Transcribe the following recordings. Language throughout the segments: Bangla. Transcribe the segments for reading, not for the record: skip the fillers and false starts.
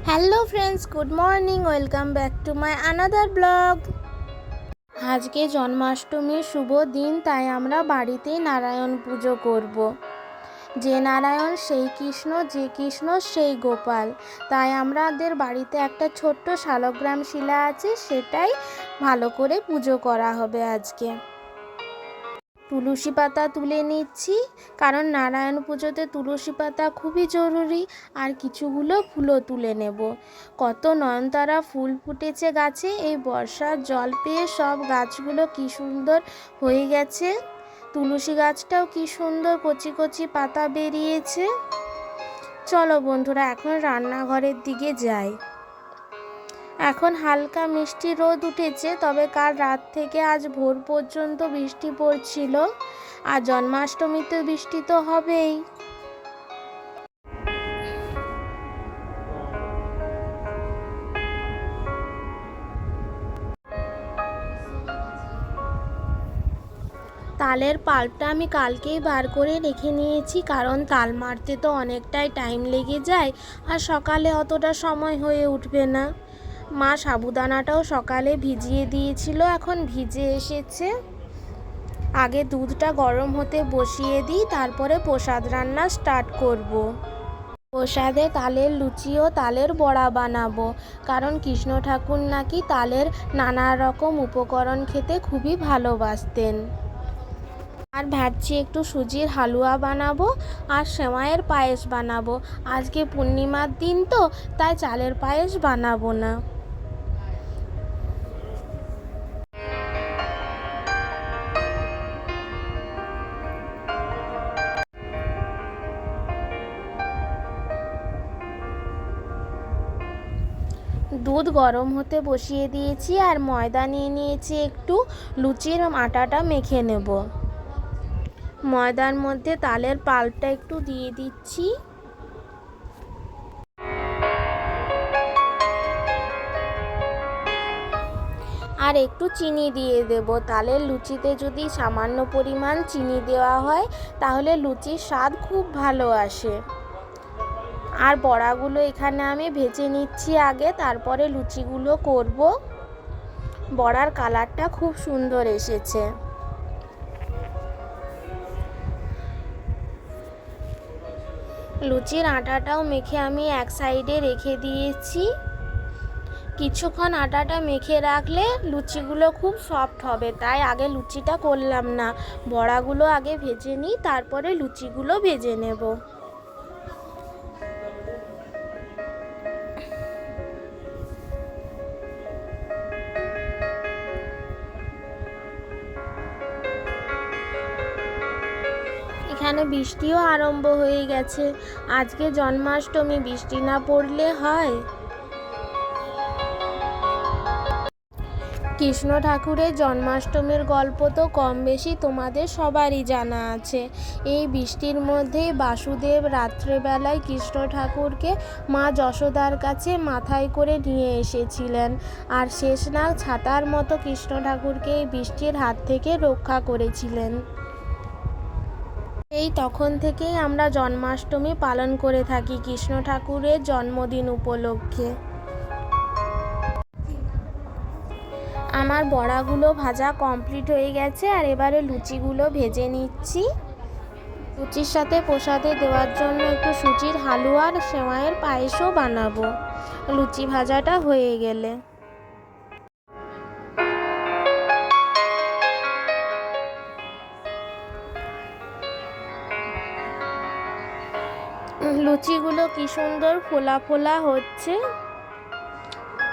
Hello friends, good morning. Welcome back to my another blog. আজকে জন্মাষ্টমীর শুভ দিন, তাই আমরা বাড়িতেই নারায়ণ পুজো করব। যে নারায়ণ সেই কৃষ্ণ, যে কৃষ্ণ সেই গোপাল। তাই আমাদের বাড়িতে একটা ছোট্ট শালগ্রাম শিলা আছে, সেটাই ভালো করে পুজো করা হবে আজকে। তুলসী পাতা তুলে নিচ্ছি, কারণ নারায়ণ পুজোতে তুলসী পাতা খুবই জরুরি। আর কিছুগুলো ফুলও তুলে নেব। কত নয়নতারা ফুল ফুটেছে গাছে, এই বর্ষার জল পেয়ে সব গাছগুলো কি সুন্দর হয়ে গেছে। তুলসী গাছটাও কি সুন্দর কচি কচি পাতা বেরিয়েছে। চলো বন্ধুরা, এখন রান্নাঘরের দিকে যাই। এখন হালকা মিষ্টি রোদ উঠেছে, তবে কাল রাত থেকে আজ ভোর পর্যন্ত বৃষ্টি পড়ছিল। আর জন্মাষ্টমীতে বৃষ্টি তো হবেই। তালের পাল্পটা আমি কালকেই বার করে রেখে নিয়েছি, কারণ তাল মারতে তো অনেকটাই টাইম লেগে যায়, আর সকালে অতটা সময় হয়ে উঠবে না। মা সাবুদানাটাও সকালে ভিজিয়ে দিয়েছিল, এখন ভিজে এসেছে। আগে দুধটা গরম হতে বসিয়ে দিই, তারপরে প্রসাদ রান্না স্টার্ট করব। প্রসাদে তালের লুচি ও তালের বড়া বানাবো, কারণ কৃষ্ণ ঠাকুর নাকি তালের নানা রকম উপকরণ খেতে খুবই ভালোবাসতেন। আর ভাবছি একটু সুজির হালুয়া বানাবো আর সেমাইয়ের পায়েস বানাবো। আজকে পূর্ণিমার দিন তো, তাই চালের পায়েস বানাবো না। দুধ গরম হতে বসিয়ে দিয়েছি, আর ময়দা নিয়ে নিয়েছি একটু। লুচির আটাটা মেখে নেব। ময়দার মধ্যে তালের পাল্পটা একটু দিয়ে দিচ্ছি। আর একটু চিনি দিয়ে দেব। তালের লুচিতে যদি সামান্য পরিমাণ চিনি দেওয়া হয়, তাহলে লুচির স্বাদ খুব ভালো আসে। আর বড়াগুলো এখানে আমি ভেজে নিচ্ছি আগে, তারপরে লুচিগুলো করব। বড়ার কালারটা খুব সুন্দর এসেছে। লুচির আটাটাও মেখে আমি এক সাইডে রেখে দিয়েছি। কিছুক্ষণ আটাটা মেখে রাখলে লুচিগুলো খুব সফট হবে, তাই আগে লুচিটা করলাম না। বড়াগুলো আগে ভেজে নিই, তারপরে লুচিগুলো ভেজে নেব। এখানে বৃষ্টিও আরম্ভ হয়ে গেছে। আজকে জন্মাষ্টমী, বৃষ্টি না পড়লে হয়? কৃষ্ণ ঠাকুরের জন্মাষ্টমীর গল্প তো কম বেশি তোমাদের সবারই জানা আছে। এই বৃষ্টির মধ্যেই বাসুদেব রাত্রেবেলায় কৃষ্ণ ঠাকুরকে মা যশোদার কাছে মাথায় করে নিয়ে এসেছিলেন, আর শেষনাগ ছাতার মতো কৃষ্ণ ঠাকুরকে এই বৃষ্টির হাত থেকে রক্ষা করেছিলেন। এই তখন থেকেই আমরা জন্মাষ্টমী পালন করে থাকি কৃষ্ণ ঠাকুরের জন্মদিন উপলক্ষে। আমার বড়াগুলো ভাজা কমপ্লিট হয়ে গেছে, আর এবারে লুচিগুলো ভেজে নিচ্ছি। লুচির সাথে প্রসাদে দেওয়ার জন্য একটু সুজির হালুয়া আর সেমাইয়ের পায়েসও বানাবো লুচি ভাজাটা হয়ে গেলে। লুচিগুলো কি সুন্দর ফোলা ফোলা হচ্ছে।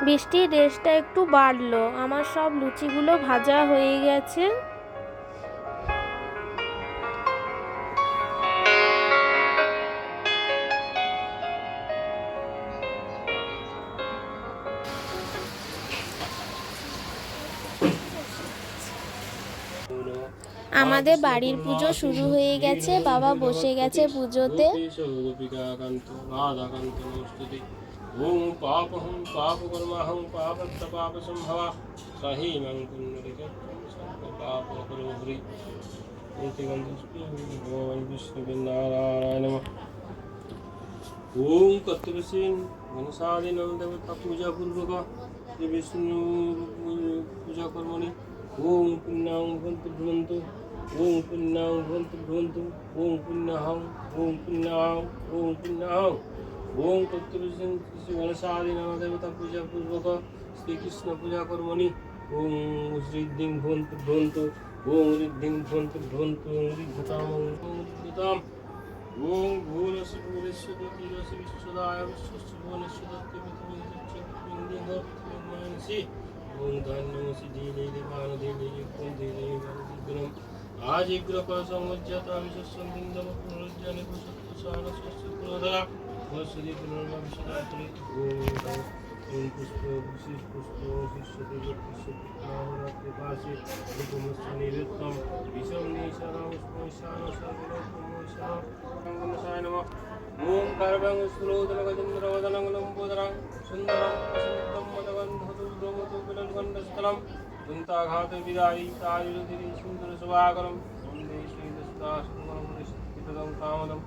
বৃষ্টির রেশটা একটু বাড়লো, আমার সব লুচিগুলো ভাজা হয়ে গেছে। আমাদের বাড়ির পুজো শুরু হয়ে গেছে, বাবা বসে গেছে পুজোতে। ओम पापहं पापकर्महं पापत्तपापसंभवा सहीमं पुण्यरिकपापकरोहरि भगवान विष्णु नारायण नमः। ओम कर्तव्यसेन मनसादिनं देवता पूजा पूर्वक श्री विष्णु पूजा कर्मणि ओम पुण्यां भवन्तु भवन्तु ओम पुण्यां भवन्तु भवन्तु ओम पुण्यां ओम पुण्यां ओम पुण्यां ओम कर्तव्यसेन श्री मनसादिनं देवता पूजा पूर्वक श्री कृष्ण पूजा कर्मणि ओम श्रीद्धिं भवन्तु भवन्तु ओम रिद्धिं भवन्तु भवन्तु ओम रिद्धताम् ओम रिद्धताम् ओम भूलस्य भूलस्य भूलस्य विश्वदाय विश्वस्य भुवनस्य दत्तमिति ओम धन्यमसि धीरे देवान धीरे कुल धीरे गुणम आज इग्र का संवज्जता विश्वसंदिंदम पुनरुज्जने कुशल स्वस्य पुनोदरा वसुदि पुनर्वंशदात्री ओम पुष्प विशेष पुष्प शिष्यते यस्य पुष्पावरते पासे रूपमस्य निवृत्तम विषम निशाना उष्मशान सर्वलोकमोशान गंगमसाय नमः ओम कार्बं स्रोदनगजन्द्रवदनं लंबोदरं सुंदरं असंतं मदगन्धतो ब्रह्मतो विलङ्गण्डस्थलं दन्ताघात विदायी तायुधिरी सुन्दर सुभाकरं वन्दे श्रीदस्ताशुभं कामदं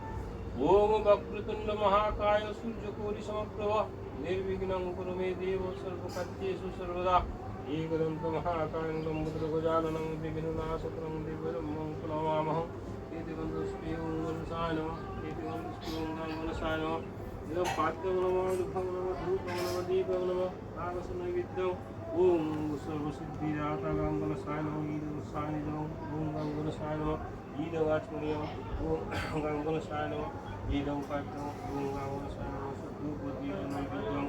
ओम वक्रतुण्ड महाकाय सूर्यकोटि समप्रभ निर्विघ्नं कुरु मे देव सर्वकार्येषु सर्वदा एकदन्त महाकायं लम्बोदरगजाननं विघ्ननाशकरं दिव्यं प्रणमामः एतवन्तस्मेवं मनसाय नमः एतवन्तस्मेवं मनसाय नमः इदं पाद्यं नमः दुःखं नमः धूपं नमः दीपं नमः नागसनैवेद्यम् ॐ सर्वसिद्धिदाता गङ्गनसाय नमः ईदवसाय नमः ॐ गङ्गनसाय नमः ईदवाचमनीयम् ॐ गङ्गनसाय नमः ईदं पाद्यम् ॐ गङ्गनसाय नमः सद्गुरुपदीपनैवेद्यम्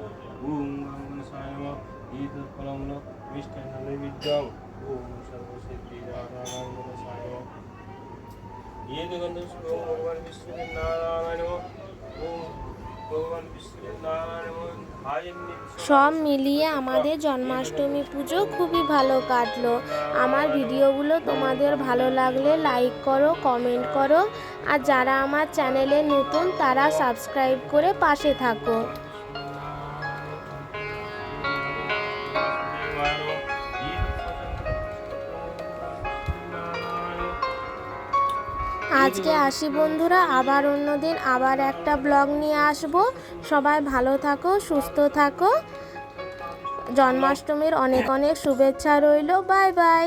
ॐ गङ्गनसाय नमः ईदफलं मिष्टान्ननैवेद्यम् ॐ सर्वसिद्धिदाता गङ्गनसाय नमः भगवान विष्णु नारायण ओम भगवान विष्णु नारायण সব মিলিয়ে আমাদের জন্মাষ্টমী পুজো খুবই ভালো কাটলো। আমার ভিডিওগুলো তোমাদের ভালো লাগলে লাইক করো, কমেন্ট করো, আর যারা আমার চ্যানেলে নতুন তারা সাবস্ক্রাইব করে পাশে থাকো। আজকে আসি বন্ধুরা, আবার অন্যদিন আবার একটা ব্লগ নিয়ে আসবো। সবাই ভালো থাকো, সুস্থ থাকো। জন্মাষ্টমীর অনেক অনেক শুভেচ্ছা রইল। Bye bye.